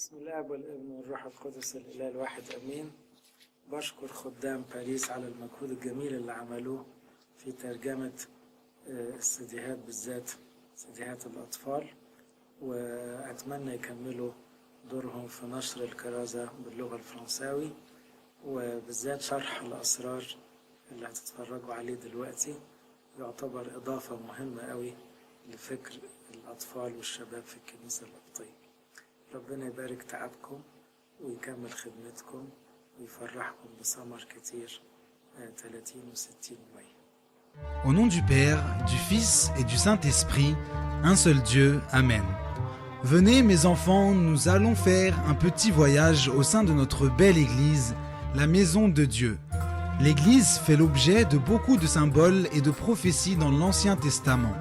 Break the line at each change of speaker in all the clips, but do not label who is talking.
بسم الله والابن والروح القدس الإله الواحد أمين. بشكر خدام باريس على المجهود الجميل اللي عملوه في ترجمة السيديهات، بالذات سيديهات الأطفال، وأتمنى يكملوا دورهم في نشر الكرازة باللغة الفرنساوي، وبالذات شرح الأسرار اللي هتتفرجوا عليه دلوقتي يعتبر إضافة مهمة قوي لفكر الأطفال والشباب في الكنيسة القبطية. ربنا يبارك تعبكم ويكمل خدمتكم ويفرحكم بثمر كتير 30 و60 و100.
Au nom du Père, du Fils et du Saint-Esprit, un seul Dieu, Amen. Venez mes enfants, nous allons faire un petit voyage au sein de notre belle église, la maison de Dieu. L'église fait l'objet de beaucoup de symboles et de prophéties dans l'Ancien Testament.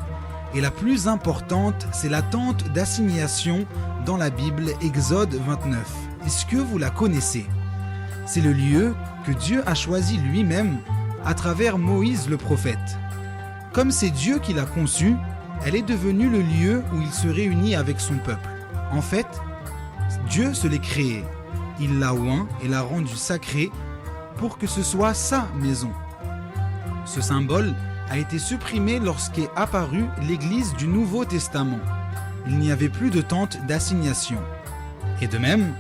Et la plus importante, c'est la tente d'assignation dans la Bible, Exode 29. Est-ce que vous la connaissez? C'est le lieu que Dieu a choisi lui-même à travers Moïse le prophète. Comme c'est Dieu qui l'a conçue, elle est devenue le lieu où il se réunit avec son peuple. En fait, Dieu se l'est créée. Il l'a oint et l'a rendue sacrée pour que ce soit sa maison. Ce symbole a été supprimé lorsqu'est apparue l'Église du Nouveau Testament. Il n'y avait plus de tente d'assignation. Et de même,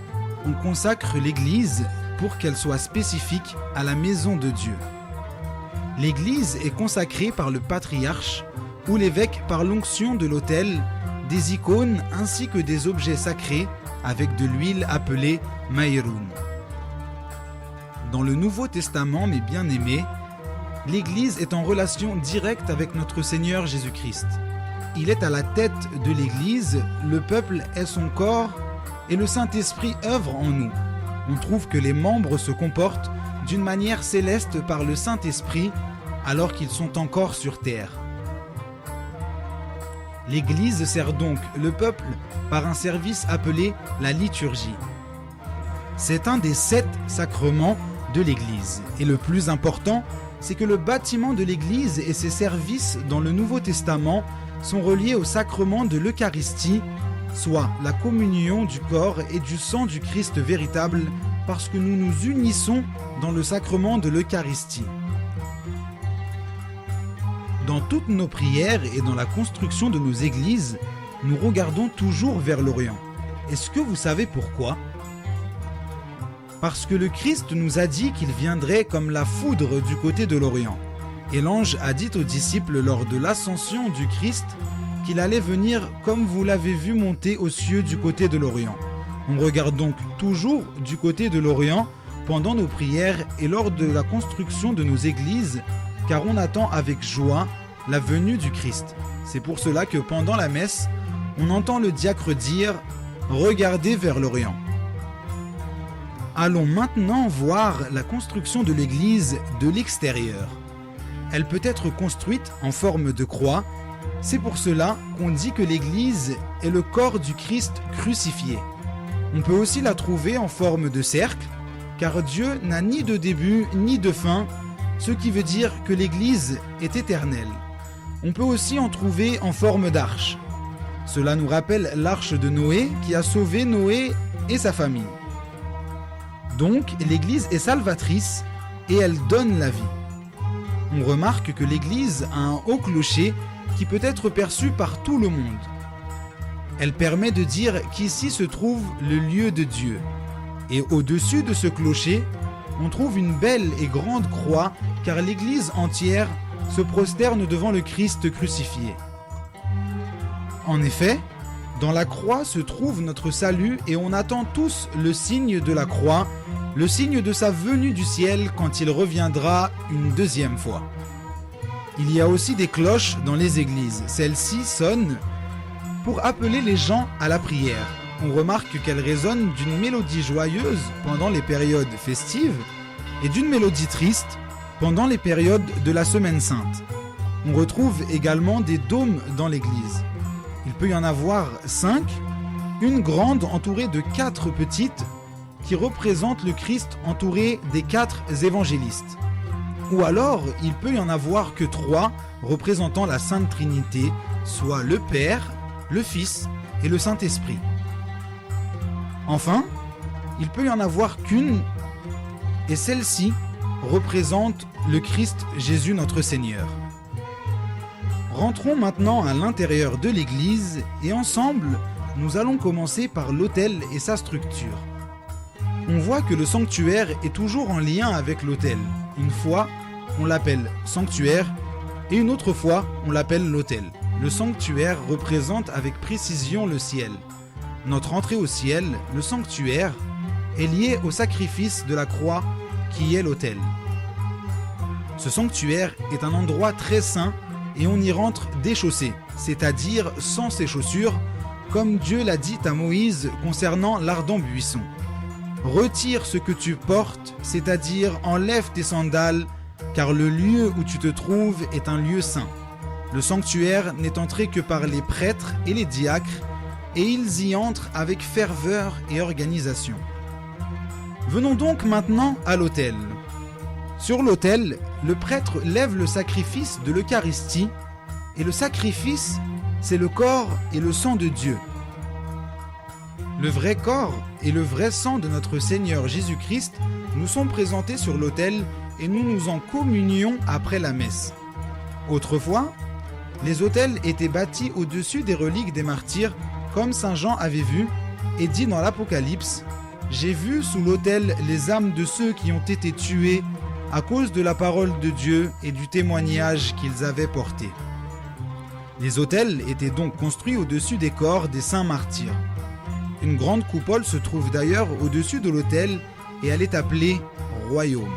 on consacre l'Église pour qu'elle soit spécifique à la maison de Dieu. L'Église est consacrée par le patriarche ou l'évêque par l'onction de l'autel, des icônes ainsi que des objets sacrés avec de l'huile appelée maïroun. Dans le Nouveau Testament, mes bien-aimés, l'Église est en relation directe avec notre Seigneur Jésus-Christ. Il est à la tête de l'Église, le peuple est son corps et le Saint-Esprit œuvre en nous. On trouve que les membres se comportent d'une manière céleste par le Saint-Esprit alors qu'ils sont encore sur terre. L'Église sert donc le peuple par un service appelé la liturgie. C'est un des 7 sacrements de l'Église. Et le plus important, c'est que le bâtiment de l'Église et ses services dans le Nouveau Testament sont reliés au sacrement de l'Eucharistie, soit la communion du corps et du sang du Christ véritable, parce que nous nous unissons dans le sacrement de l'Eucharistie. Dans toutes nos prières et dans la construction de nos églises, nous regardons toujours vers l'Orient. Est-ce que vous savez pourquoi ? Parce que le Christ nous a dit qu'il viendrait comme la foudre du côté de l'Orient. Et l'ange a dit aux disciples lors de l'ascension du Christ qu'il allait venir comme vous l'avez vu monter aux cieux du côté de l'Orient. On regarde donc toujours du côté de l'Orient pendant nos prières et lors de la construction de nos églises, car on attend avec joie la venue du Christ. C'est pour cela que pendant la messe, on entend le diacre dire « Regardez vers l'Orient ». Allons maintenant voir la construction de l'église de l'extérieur. Elle peut être construite en forme de croix. C'est pour cela qu'on dit que l'église est le corps du Christ crucifié. On peut aussi la trouver en forme de cercle, car Dieu n'a ni de début ni de fin, ce qui veut dire que l'église est éternelle. On peut aussi en trouver en forme d'arche. Cela nous rappelle l'arche de Noé qui a sauvé Noé et sa famille. Donc, l'Église est salvatrice et elle donne la vie. On remarque que l'Église a un haut clocher qui peut être perçu par tout le monde. Elle permet de dire qu'ici se trouve le lieu de Dieu. Et au-dessus de ce clocher, on trouve une belle et grande croix car l'Église entière se prosterne devant le Christ crucifié. En effet, dans la croix se trouve notre salut et on attend tous le signe de la croix, le signe de sa venue du ciel quand il reviendra une deuxième fois. Il y a aussi des cloches dans les églises. Celles-ci sonnent pour appeler les gens à la prière. On remarque qu'elles résonnent d'une mélodie joyeuse pendant les périodes festives et d'une mélodie triste pendant les périodes de la Semaine Sainte. On retrouve également des dômes dans l'église. Il peut y en avoir 5, une grande entourée de 4 petites qui représentent le Christ entouré des 4 évangélistes. Ou alors, il peut y en avoir que 3 représentant la Sainte Trinité, soit le Père, le Fils et le Saint-Esprit. Enfin, il peut y en avoir qu'une, et celle-ci représente le Christ Jésus notre Seigneur. Rentrons maintenant à l'intérieur de l'église et ensemble, nous allons commencer par l'autel et sa structure. On voit que le sanctuaire est toujours en lien avec l'autel. Une fois, on l'appelle sanctuaire et une autre fois, on l'appelle l'autel. Le sanctuaire représente avec précision le ciel. Notre entrée au ciel, le sanctuaire, est lié au sacrifice de la croix qui est l'autel. Ce sanctuaire est un endroit très saint et on y rentre déchaussé, c'est-à-dire sans ses chaussures, comme Dieu l'a dit à Moïse concernant l'ardent buisson. Retire ce que tu portes, c'est-à-dire enlève tes sandales, car le lieu où tu te trouves est un lieu saint. Le sanctuaire n'est entré que par les prêtres et les diacres, et ils y entrent avec ferveur et organisation. Venons donc maintenant à l'autel. Sur l'autel, le prêtre lève le sacrifice de l'Eucharistie, et le sacrifice, c'est le corps et le sang de Dieu. Le vrai corps et le vrai sang de notre Seigneur Jésus-Christ nous sont présentés sur l'autel et nous nous en communions après la messe. Autrefois, les autels étaient bâtis au-dessus des reliques des martyrs, comme saint Jean avait vu et dit dans l'Apocalypse « J'ai vu sous l'autel les âmes de ceux qui ont été tués à cause de la parole de Dieu et du témoignage qu'ils avaient porté. » Les autels étaient donc construits au-dessus des corps des saints martyrs. Une grande coupole se trouve d'ailleurs au-dessus de l'autel et elle est appelée royaume.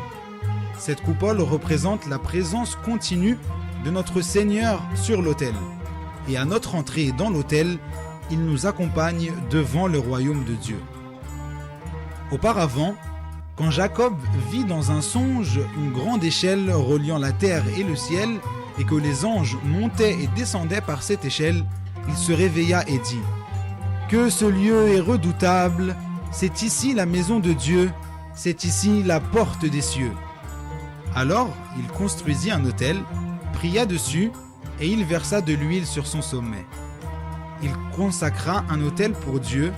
Cette coupole représente la présence continue de notre Seigneur sur l'autel. Et à notre entrée dans l'autel, il nous accompagne devant le royaume de Dieu. Auparavant, quand Jacob vit dans un songe une grande échelle reliant la terre et le ciel, et que les anges montaient et descendaient par cette échelle, il se réveilla et dit « Que ce lieu est redoutable, c'est ici la maison de Dieu, c'est ici la porte des cieux. » Alors il construisit un autel, pria dessus, et il versa de l'huile sur son sommet. Il consacra un autel pour Dieu.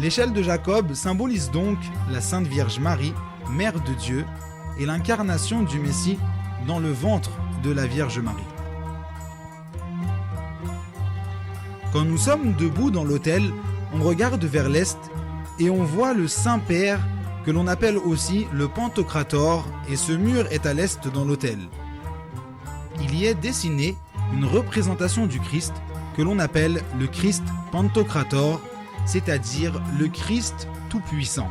L'échelle de Jacob symbolise donc la Sainte Vierge Marie, Mère de Dieu, et l'incarnation du Messie dans le ventre de la Vierge Marie. Quand nous sommes debout dans l'autel, on regarde vers l'est et on voit le Saint-Père que l'on appelle aussi le Pantocrator, et ce mur est à l'est dans l'autel. Il y est dessiné une représentation du Christ que l'on appelle le Christ Pantocrator, c'est-à-dire le Christ tout-puissant.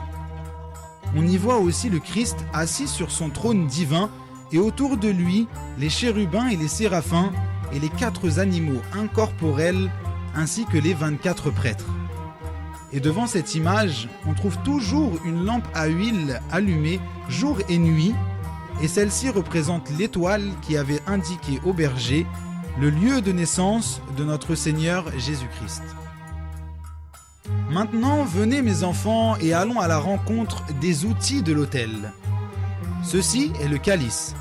On y voit aussi le Christ assis sur son trône divin et autour de lui les chérubins et les séraphins et les 4 animaux incorporels ainsi que les 24 prêtres. Et devant cette image, on trouve toujours une lampe à huile allumée jour et nuit, et celle-ci représente l'étoile qui avait indiqué au berger le lieu de naissance de notre Seigneur Jésus-Christ. Maintenant, venez mes enfants et allons à la rencontre des outils de l'autel. Ceci est le calice.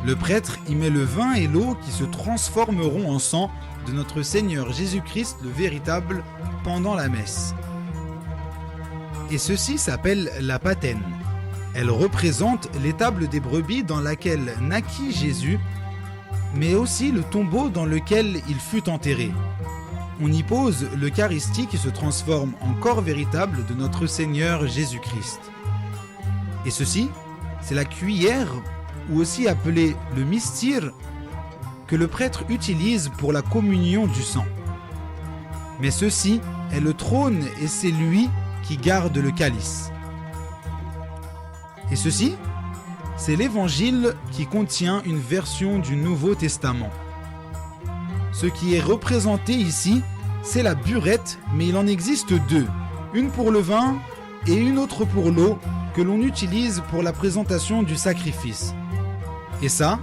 Le prêtre y met le vin et l'eau qui se transformeront en sang de notre Seigneur Jésus-Christ le véritable pendant la messe. Et ceci s'appelle la patène. Elle représente l'étable des brebis dans laquelle naquit Jésus, mais aussi le tombeau dans lequel il fut enterré. On y pose l'Eucharistie qui se transforme en corps véritable de notre Seigneur Jésus-Christ. Et ceci, c'est la cuillère, ou aussi appelée le mystère, que le prêtre utilise pour la communion du sang. Mais ceci est le trône et c'est lui qui garde le calice. Et ceci, c'est l'Évangile qui contient une version du Nouveau Testament. Ce qui est représenté ici, c'est la burette, mais il en existe 2, une pour le vin et une autre pour l'eau que l'on utilise pour la présentation du sacrifice. Et ça,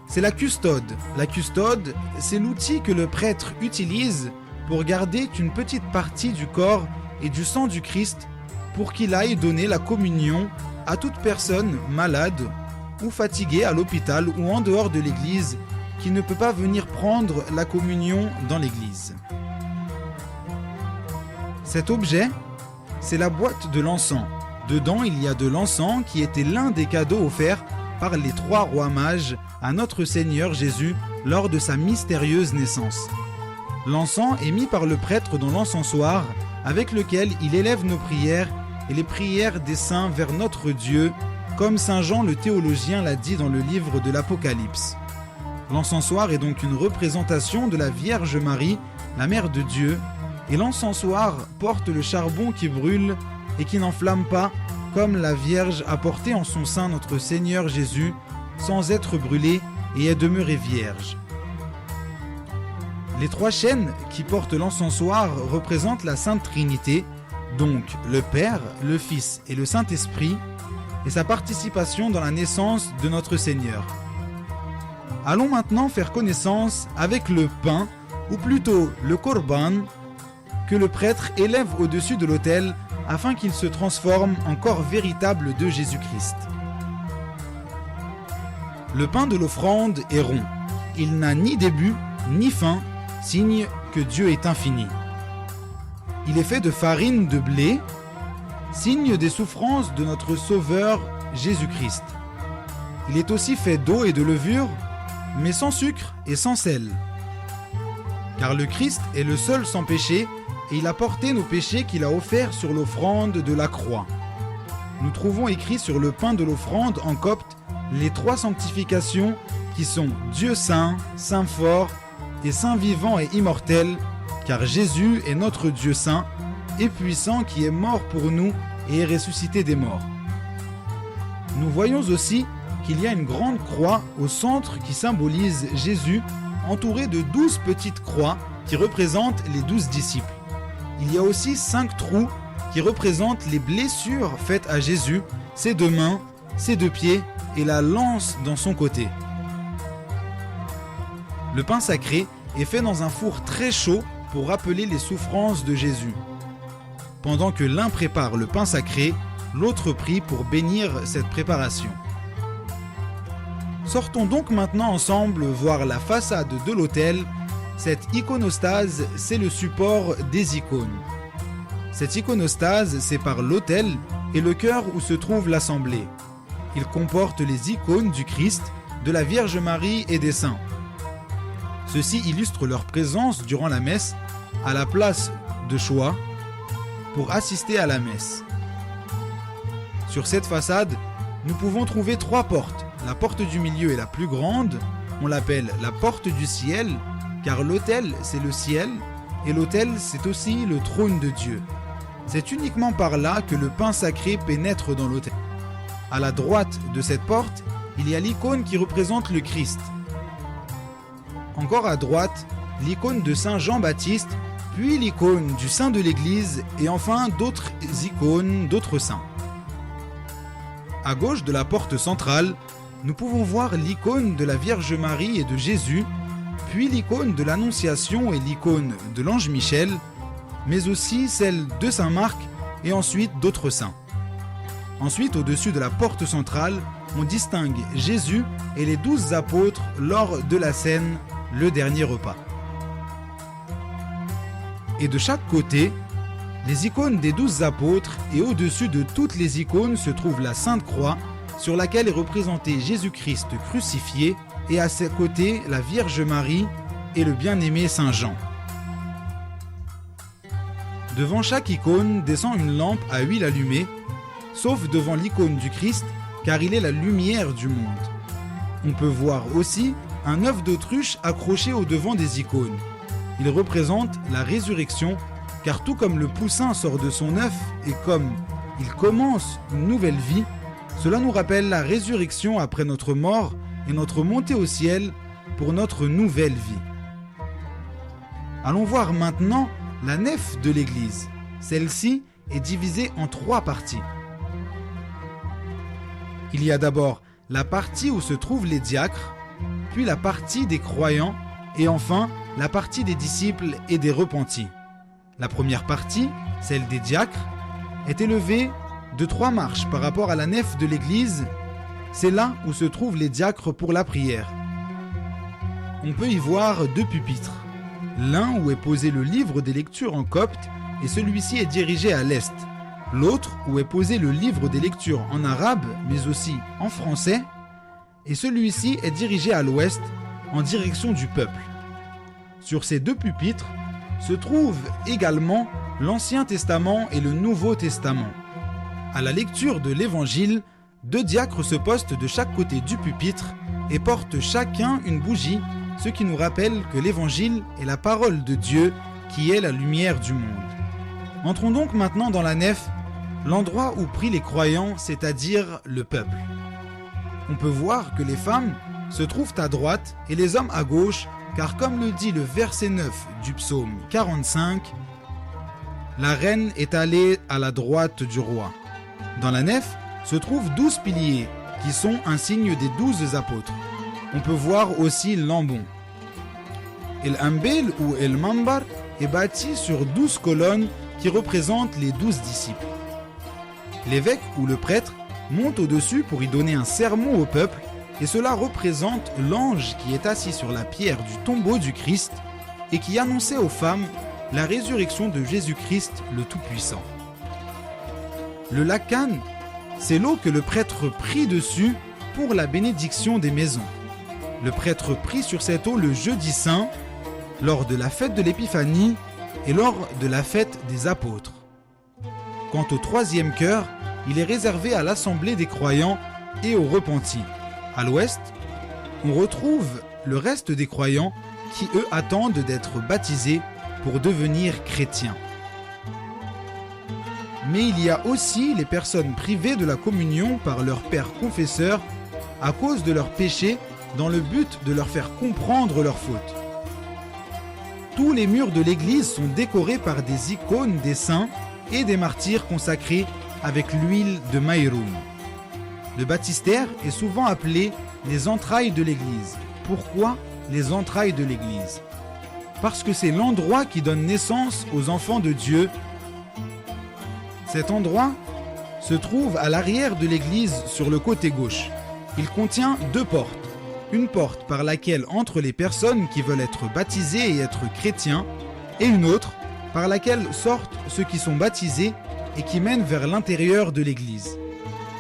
c'est la custode. La custode, c'est l'outil que le prêtre utilise pour garder une petite partie du corps et du sang du Christ pour qu'il aille donner la communion à toute personne malade ou fatiguée à l'hôpital ou en dehors de l'église qui ne peut pas venir prendre la communion dans l'église. Cet objet c'est la boîte de l'encens. Dedans, il y a de l'encens qui était l'un des cadeaux offerts par les 3 rois mages à notre Seigneur Jésus lors de sa mystérieuse naissance. L'encens est mis par le prêtre dans l'encensoir avec lequel il élève nos prières et les prières des saints vers notre Dieu, comme saint Jean le théologien l'a dit dans le livre de l'Apocalypse. L'encensoir est donc une représentation de la Vierge Marie, la Mère de Dieu, et l'encensoir porte le charbon qui brûle et qui n'enflamme pas, comme la Vierge a porté en son sein notre Seigneur Jésus, sans être brûlé et est demeurée vierge. Les 3 chaînes qui portent l'encensoir représentent la Sainte Trinité, donc le Père, le Fils et le Saint-Esprit, et sa participation dans la naissance de notre Seigneur. Allons maintenant faire connaissance avec le pain, ou plutôt le korban, que le prêtre élève au-dessus de l'autel afin qu'il se transforme en corps véritable de Jésus-Christ. Le pain de l'offrande est rond. Il n'a ni début ni fin, signe que Dieu est infini. Il est fait de farine de blé, signe des souffrances de notre Sauveur Jésus-Christ. Il est aussi fait d'eau et de levure, mais sans sucre et sans sel. Car le Christ est le seul sans péché, et il a porté nos péchés qu'il a offerts sur l'offrande de la croix. Nous trouvons écrit sur le pain de l'offrande en copte les 3 sanctifications qui sont Dieu saint, saint fort et saint vivant et immortel, car Jésus est notre Dieu saint et puissant qui est mort pour nous et est ressuscité des morts. Nous voyons aussi qu'il y a une grande croix au centre qui symbolise Jésus, entouré de 12 petites croix qui représentent les 12 disciples. Il y a aussi 5 trous qui représentent les blessures faites à Jésus, ses 2 mains, ses 2 pieds et la lance dans son côté. Le pain sacré est fait dans un four très chaud pour rappeler les souffrances de Jésus. Pendant que l'un prépare le pain sacré, l'autre prie pour bénir cette préparation. Sortons donc maintenant ensemble voir la façade de l'autel. Cette iconostase, c'est le support des icônes. Cette iconostase sépare l'autel et le cœur où se trouve l'assemblée. Il comporte les icônes du Christ, de la Vierge Marie et des saints. Ceux-ci illustrent leur présence durant la messe à la place de choix pour assister à la messe. Sur cette façade, nous pouvons trouver 3 portes. La porte du milieu est la plus grande, on l'appelle la porte du ciel, car l'autel c'est le ciel, et l'autel c'est aussi le trône de Dieu. C'est uniquement par là que le pain sacré pénètre dans l'autel. À la droite de cette porte, il y a l'icône qui représente le Christ. Encore à droite, l'icône de Saint Jean-Baptiste, puis l'icône du Saint de l'Église, et enfin d'autres icônes d'autres saints. À gauche de la porte centrale, nous pouvons voir l'icône de la Vierge Marie et de Jésus, puis l'icône de l'Annonciation et l'icône de l'ange Michel, mais aussi celle de Saint Marc et ensuite d'autres saints. Ensuite, au-dessus de la porte centrale, on distingue Jésus et les 12 apôtres lors de la scène, le dernier repas. Et de chaque côté, les icônes des 12 apôtres, et au-dessus de toutes les icônes se trouve la Sainte Croix, sur laquelle est représenté Jésus-Christ crucifié, et à ses côtés la Vierge Marie et le bien-aimé Saint Jean. Devant chaque icône descend une lampe à huile allumée, sauf devant l'icône du Christ, car il est la lumière du monde. On peut voir aussi un œuf d'autruche accroché au devant des icônes. Il représente la résurrection, car tout comme le poussin sort de son œuf et comme il commence une nouvelle vie, cela nous rappelle la résurrection après notre mort et notre montée au ciel pour notre nouvelle vie. Allons voir maintenant la nef de l'église. Celle-ci est divisée en 3 parties. Il y a d'abord la partie où se trouvent les diacres, puis la partie des croyants et enfin la partie des disciples et des repentis. La première partie, celle des diacres, est élevée de 3 marches par rapport à la nef de l'église. C'est là où se trouvent les diacres pour la prière. On peut y voir 2 pupitres. L'un où est posé le livre des lectures en copte et celui-ci est dirigé à l'est. l'autre où est posé le livre des lectures en arabe, mais aussi en français, et celui-ci est dirigé à l'ouest, en direction du peuple. Sur ces deux pupitres se trouvent également l'Ancien Testament et le Nouveau Testament. À la lecture de l'Évangile, 2 diacres se postent de chaque côté du pupitre et portent chacun une bougie, ce qui nous rappelle que l'Évangile est la parole de Dieu qui est la lumière du monde. Entrons donc maintenant dans la nef, l'endroit où prient les croyants, c'est-à-dire le peuple. On peut voir que les femmes se trouvent à droite et les hommes à gauche, car comme le dit le verset 9 du psaume 45, la reine est allée à la droite du roi. Dans la nef se trouvent 12 piliers, qui sont un signe des 12 apôtres. On peut voir aussi l'ambon. El Ambel ou El Mambar est bâti sur 12 colonnes qui représentent les 12 disciples. L'évêque ou le prêtre monte au-dessus pour y donner un sermon au peuple, et cela représente l'ange qui est assis sur la pierre du tombeau du Christ et qui annonçait aux femmes la résurrection de Jésus-Christ le Tout-Puissant. Le lakan, c'est l'eau que le prêtre prie dessus pour la bénédiction des maisons. Le prêtre prie sur cette eau le jeudi saint, lors de la fête de l'Épiphanie et lors de la fête des apôtres. Quant au 3e chœur, il est réservé à l'assemblée des croyants et aux repentis. À l'ouest, on retrouve le reste des croyants qui, eux, attendent d'être baptisés pour devenir chrétiens. Mais il y a aussi les personnes privées de la communion par leur père confesseur à cause de leurs péchés dans le but de leur faire comprendre leurs fautes. Tous les murs de l'église sont décorés par des icônes des saints et des martyrs consacrés avec l'huile de Maïroun. Le baptistère est souvent appelé les entrailles de l'église. Pourquoi les entrailles de l'église? Parce que c'est l'endroit qui donne naissance aux enfants de Dieu. Cet endroit se trouve à l'arrière de l'église sur le côté gauche. Il contient 2 portes. Une porte par laquelle entrent les personnes qui veulent être baptisées et être chrétiens, et une autre par laquelle sortent ceux qui sont baptisés et qui mènent vers l'intérieur de l'église.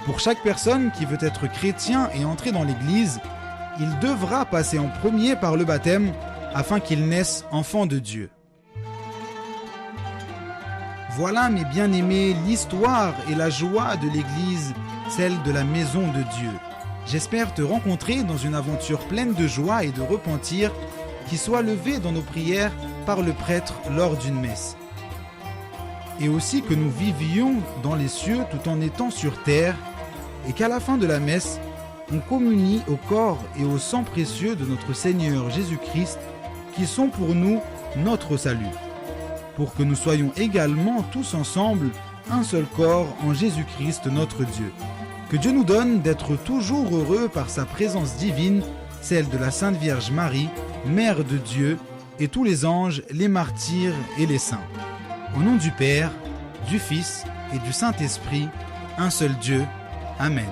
Pour chaque personne qui veut être chrétien et entrer dans l'église, il devra passer en premier par le baptême afin qu'il naisse enfant de Dieu. Voilà, mes bien-aimés, l'histoire et la joie de l'église, celle de la maison de Dieu. J'espère te rencontrer dans une aventure pleine de joie et de repentir qui soit levée dans nos prières par le prêtre lors d'une messe. Et aussi que nous vivions dans les cieux tout en étant sur terre et qu'à la fin de la messe, on communie au corps et au sang précieux de notre Seigneur Jésus-Christ qui sont pour nous notre salut, pour que nous soyons également tous ensemble un seul corps en Jésus-Christ notre Dieu. Que Dieu nous donne d'être toujours heureux par sa présence divine, celle de la Sainte Vierge Marie, Mère de Dieu, et tous les anges, les martyrs et les saints. Au nom du Père, du Fils et du Saint-Esprit, un seul Dieu. Amen.